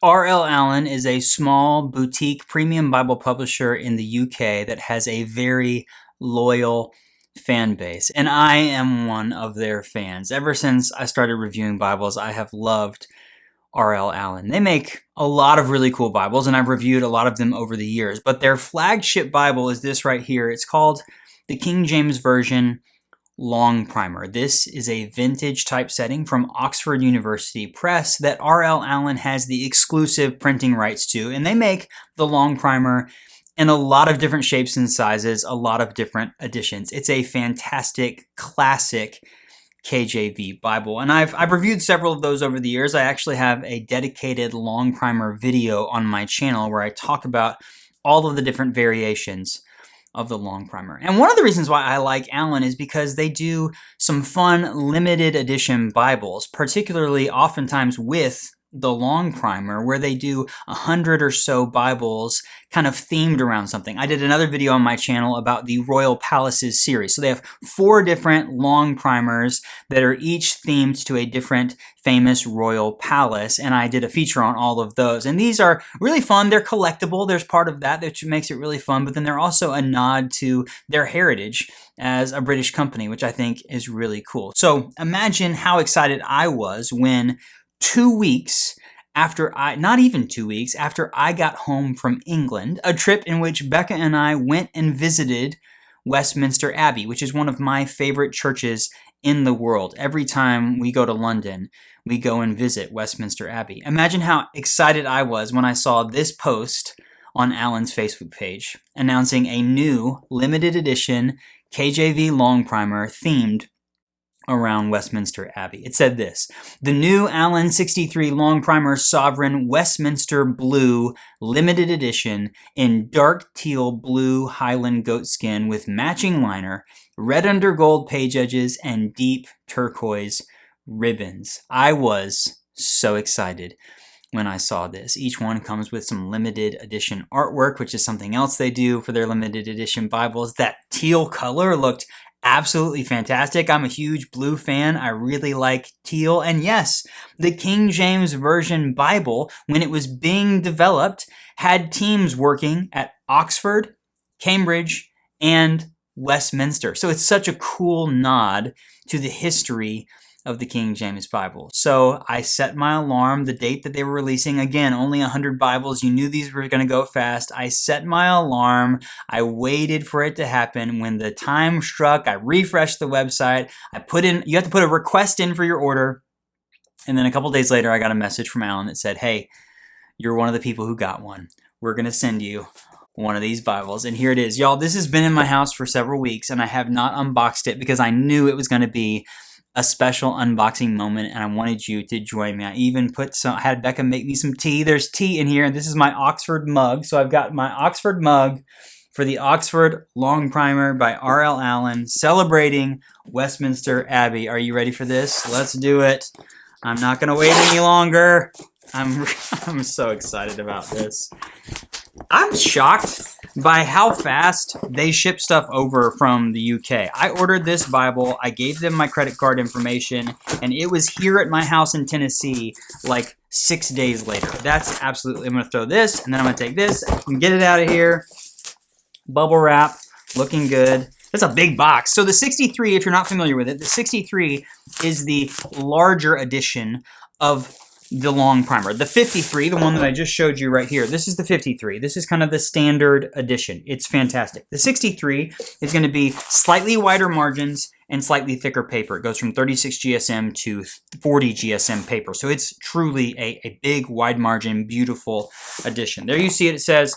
R.L. Allen is a small boutique premium Bible publisher in the UK that has a very loyal fan base, and I am one of their fans. Ever since I started reviewing Bibles, I have loved R.L. Allen. They make a lot of really cool Bibles, and I've reviewed a lot of them over the years, but their flagship Bible is this right here. It's called the King James Version LONGPRIMER. This is a vintage typesetting from Oxford University Press that R.L. Allen has the exclusive printing rights to, and they make the LONGPRIMER in a lot of different shapes and sizes, a lot of different editions. It's a fantastic, classic KJV Bible, and I've reviewed several of those over the years. I actually have a dedicated LONGPRIMER video on my channel where I talk about all of the different variations of the LONGPRIMER. And one of the reasons why I like Allen is because they do some fun limited edition Bibles, particularly oftentimes with the LONGPRIMER, where they do 100 or so Bibles kind of themed around something. I did another video on my channel about the Royal Palaces series. So they have 4 different LONGPRIMERs that are each themed to a different famous royal palace, and I did a feature on all of those. And these are really fun. They're collectible. There's part of that which makes it really fun, but then they're also a nod to their heritage as a British company, which I think is really cool. So imagine how excited I was when 2 weeks after not even 2 weeks after I got home from England, a trip in which Becca and I went and visited Westminster Abbey, which is one of my favorite churches in the world. Every time we go to London, we go and visit Westminster Abbey. Imagine how excited I was when I saw this post on Allen's Facebook page announcing a new limited edition KJV LONGPRIMER themed around Westminster Abbey. It said this: the new Allen 63 LONGPRIMER Sovereign Westminster Blue limited edition in dark teal blue Highland goatskin with matching liner, red under gold page edges, and deep turquoise ribbons. I was so excited when I saw this. Each one comes with some limited edition artwork, which is something else they do for their limited edition Bibles. That teal color looked absolutely fantastic. I'm a huge blue fan. I really like teal. And yes, the King James Version Bible, when it was being developed, had teams working at Oxford, Cambridge, and Westminster. So it's such a cool nod to the history of the King James Bible. So I set my alarm, the date that they were releasing. Again, only 100 Bibles. You knew these were going to go fast. I set my alarm. I waited for it to happen. When the time struck, I refreshed the website. You have to put a request in for your order. And then a couple days later, I got a message from Allen that said, hey, you're one of the people who got one. We're going to send you one of these Bibles. And here it is. Y'all, this has been in my house for several weeks, and I have not unboxed it because I knew it was going to be a special unboxing moment, and I wanted you to join me. I even I had Becca make me some tea. There's tea in here, and this is my Oxford mug. So I've got my Oxford mug for the Oxford LONGPRIMER by R.L. Allen, celebrating Westminster Abbey. Are you ready for this? Let's do it. I'm not going to wait any longer. I'm so excited about this. I'm shocked by how fast they ship stuff over from the UK. I ordered this Bible, I gave them my credit card information, and it was here at my house in Tennessee like 6 days later. That's absolutely, I'm going to throw this, and then I'm going to take this and get it out of here. Bubble wrap, looking good. That's a big box. So the 63, if you're not familiar with it, the 63 is the larger edition of the LONGPRIMER. The 53, the one that I just showed you right here, this is the 53. This is kind of the standard edition. It's fantastic. The 63 is going to be slightly wider margins and slightly thicker paper. It goes from 36 GSM to 40 GSM paper. So it's truly a big, wide margin, beautiful edition. There you see it. It says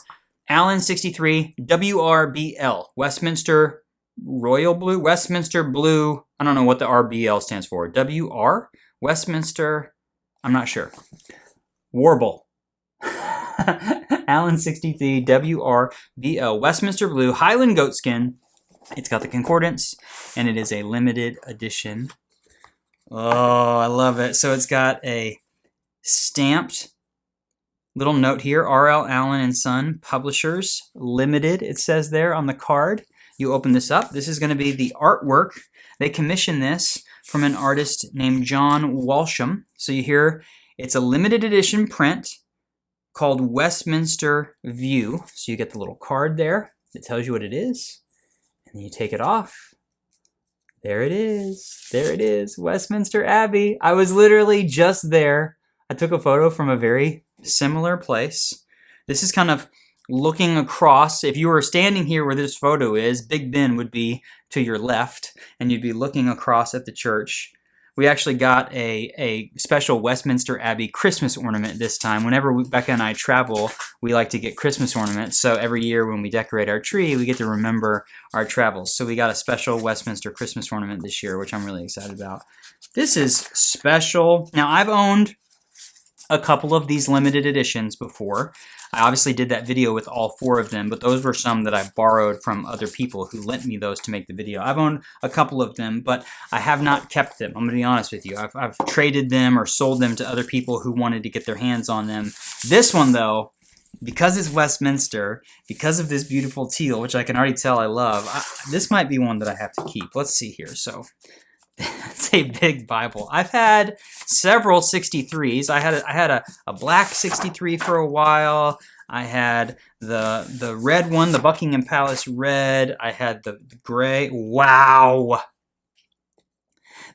Allen 63 WRBL, Westminster Royal Blue, Westminster Blue. I don't know what the RBL stands for. WR? Westminster, I'm not sure. Warble. Allen 63 WRBL, Westminster Blue, Highland goatskin. It's got the concordance, and it is a limited edition. Oh, I love it. So it's got a stamped little note here, R.L. Allen and Son, Publishers, Limited, it says there on the card. You open this up. This is going to be the artwork. They commissioned this from an artist named John Walsham. So you hear it's a limited edition print called Westminster View. So you get the little card there that tells you what it is, and then you take it off. There it is. There it is, Westminster Abbey. I was literally just there. I took a photo from a very similar place. This is kind of looking across. If you were standing here where this photo is, Big Ben would be to your left, and you'd be looking across at the church. We actually got a special Westminster Abbey Christmas ornament this time. Whenever Becca and I travel, we like to get Christmas ornaments. So every year when we decorate our tree, we get to remember our travels. So we got a special Westminster Christmas ornament this year, which I'm really excited about. This is special. Now, I've owned a couple of these limited editions before. I obviously did that video with all 4 of them, but those were some that I borrowed from other people who lent me those to make the video. I've owned a couple of them, but I have not kept them. I'm going to be honest with you. I've traded them or sold them to other people who wanted to get their hands on them. This one, though, because it's Westminster, because of this beautiful teal, which I can already tell I love, this might be one that I have to keep. Let's see here. So it's a big Bible. I've had several 63s. I had a black 63 for a while. I had the red one, the Buckingham Palace red. I had the gray. Wow.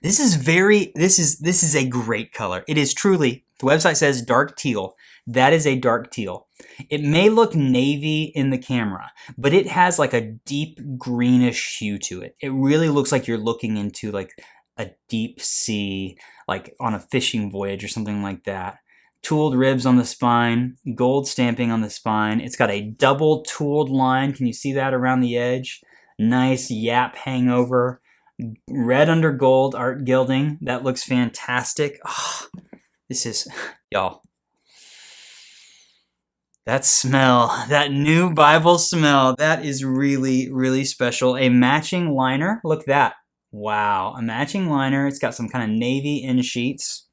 This is a great color. It is truly, the website says dark teal. That is a dark teal. It may look navy in the camera, but it has like a deep greenish hue to it. It really looks like you're looking into like a deep sea, like on a fishing voyage or something like that. Tooled ribs on the spine, gold stamping on the spine. It's got a double tooled line. Can you see that around the edge? Nice yap hangover. Red under gold art gilding. That looks fantastic. Oh, this is, y'all. That smell, that new Bible smell, that is really, really special. A matching liner. Look at that. Wow, a matching liner. It's got some kind of navy end sheets.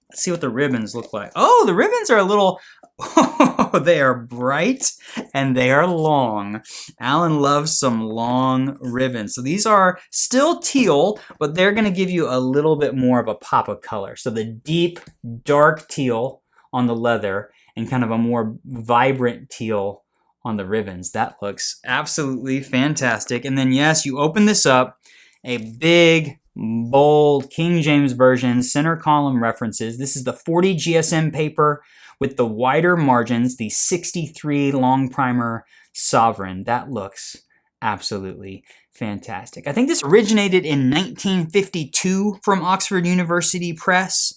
Let's see what the ribbons look like. Oh, the ribbons are a little, oh, they are bright and they are long. Allan loves some long ribbons. So these are still teal, but they're going to give you a little bit more of a pop of color. So the deep, dark teal on the leather and kind of a more vibrant teal on the ribbons. That looks absolutely fantastic. And then, yes, you open this up. A big, bold King James Version center column references. This is the 40 GSM paper with the wider margins, the 63 long primer Sovereign. That looks absolutely fantastic. I think this originated in 1952 from Oxford University Press.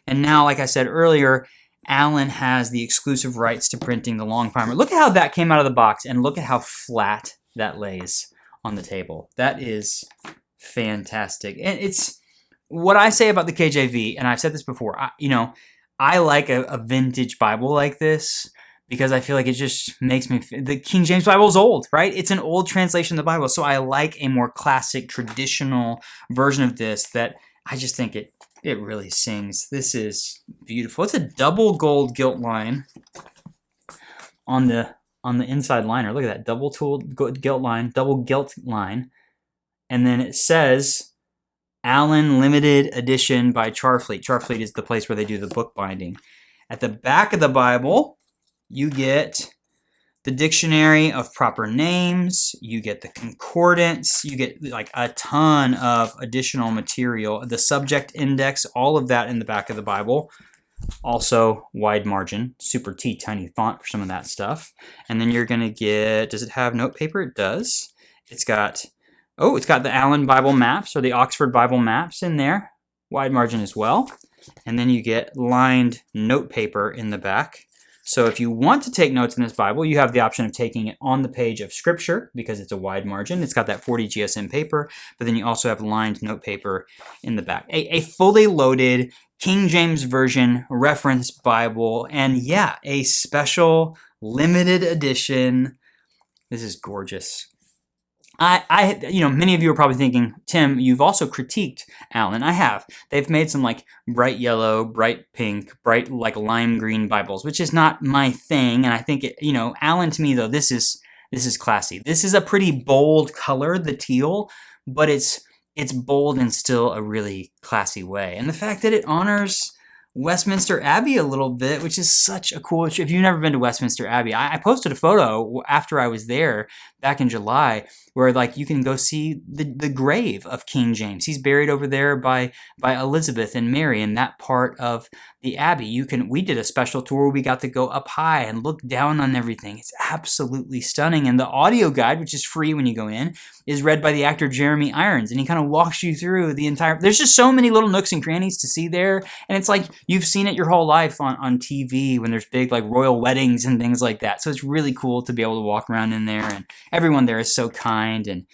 And now, like I said earlier, Allan has the exclusive rights to printing the long primer. Look at how that came out of the box, and look at how flat that lays on the table. That is fantastic. And it's what I say about the KJV, and I've said this before, I like a vintage Bible like this because I feel like it just makes me, the King James Bible is old, right? It's an old translation of the Bible. So I like a more classic, traditional version of this that I just think it really sings. This is beautiful. It's a double gold gilt line on the inside liner. Look at that, double tooled gilt line, double gilt line. And then it says, Allan Limited Edition by Charfleet. Charfleet is the place where they do the book binding. At the back of the Bible, you get the dictionary of proper names, you get the concordance, you get like a ton of additional material, the subject index, all of that in the back of the Bible. Also wide margin, super tiny font for some of that stuff. And then you're going to get, does it have note paper? It does. It's got the Allan Bible maps or the Oxford Bible maps in there, wide margin as well. And then you get lined note paper in the back. So if you want to take notes in this Bible, you have the option of taking it on the page of Scripture because it's a wide margin. It's got that 40 GSM paper, but then you also have lined note paper in the back. A fully loaded King James Version reference Bible, and yeah, a special limited edition. This is gorgeous. Many of you are probably thinking, Tim, you've also critiqued Allan. I have. They've made some like bright yellow, bright pink, bright like lime green Bibles, which is not my thing. And I think Allan to me though, this is classy. This is a pretty bold color, the teal, but it's bold in still a really classy way. And the fact that it honors Westminster Abbey a little bit, which is such a cool. If you've never been to Westminster Abbey, I posted a photo after I was there back in July, where like you can go see the grave of King James. He's buried over there by Elizabeth and Mary in that part of the Abbey. We did a special tour. We got to go up high and look down on everything. It's absolutely stunning. And the audio guide, which is free when you go in, is read by the actor Jeremy Irons, and he kind of walks you through the entire. There's just so many little nooks and crannies to see there, and it's like you've seen it your whole life on TV when there's big like royal weddings and things like that. So it's really cool to be able to walk around in there, and everyone there is so kind, and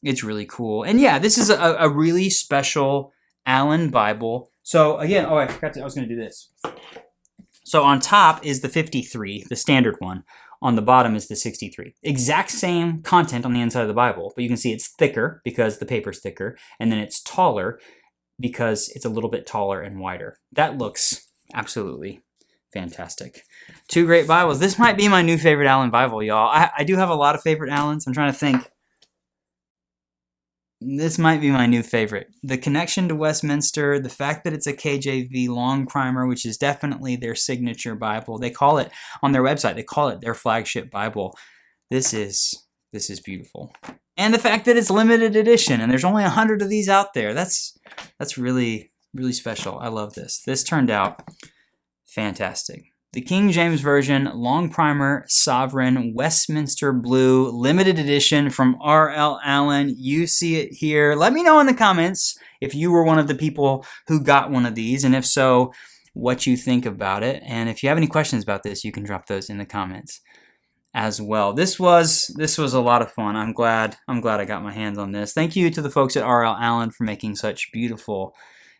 it's really cool. And yeah, this is a really special Allan Bible. So again, I was going to do this. So on top is the 53, the standard one. On the bottom is the 63. Exact same content on the inside of the Bible, but you can see it's thicker because the paper's thicker, and then it's taller because it's a little bit taller and wider. That looks absolutely fantastic. Two great Bibles. This might be my new favorite Allan Bible, y'all. I do have a lot of favorite Allans. I'm trying to think. This might be my new favorite. The connection to Westminster, the fact that it's a KJV LONGPRIMER, which is definitely their signature Bible. They call it, on their website, they call it their flagship Bible. This is beautiful. And the fact that it's limited edition, and there's only 100 of these out there. That's really, really special. I love this. This turned out fantastic. The King James Version, LONGPRIMER, Sovereign, Westminster Blue, limited edition from R.L. Allan. You see it here. Let me know in the comments if you were one of the people who got one of these, and if so, what you think about it. And if you have any questions about this, you can drop those in the comments as well. This was a lot of fun. I'm glad I got my hands on this. Thank you to the folks at R.L. Allan for making such beautiful,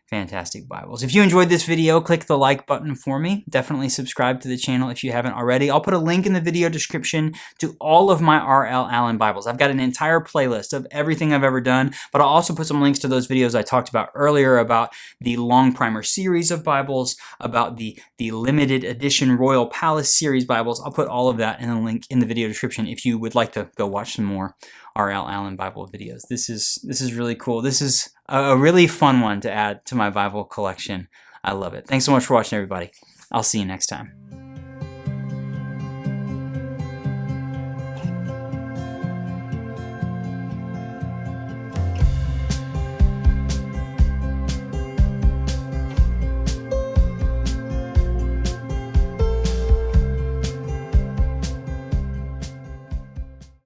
fantastic Bibles. If you enjoyed this video, click the like button for me. Definitely subscribe to the channel if you haven't already. I'll put a link in the video description to all of my R.L. Allan Bibles. I've got an entire playlist of everything I've ever done, but I'll also put some links to those videos I talked about earlier about the LONGPRIMER series of Bibles, about the limited edition Royal Palace series Bibles. I'll put all of that in a link in the video description if you would like to go watch some more R.L. Allan Bible videos. This is really cool. This is a really fun one to add to my Bible collection. I love it. Thanks so much for watching, everybody. I'll see you next time.